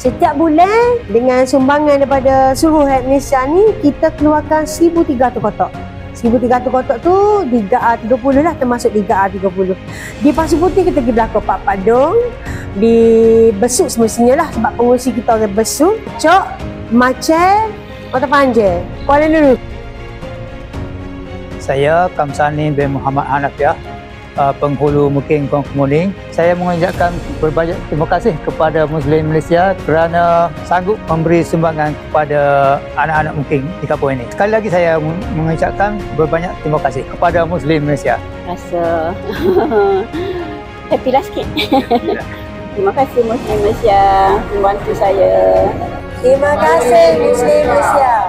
Setiap bulan dengan sumbangan daripada seluruh rakyat Malaysia ni, kita keluarkan 1,300 kotak. 1,300 kotak tu Liga A30 lah, termasuk Liga A30. Di Pasir Putih kita pergi berlaku Pak Padung, di Besut semestinya lah sebab pengurusi kita orang Besut, Cok, Macel, Kota Panjang, Kuala Lumpur. Saya Kamsani bin Muhammad Hanafiah, penghulu Mukim Kaum Kemuning. Saya mengucapkan berbanyak terima kasih kepada Muslim Malaysia kerana sanggup memberi sumbangan kepada anak-anak Mukim di kampung ini. Sekali lagi saya mengucapkan berbanyak terima kasih kepada Muslim Malaysia. Rasa happy lah sikit. Terima kasih Muslim Malaysia membantu saya. Terima kasih Muslim Malaysia.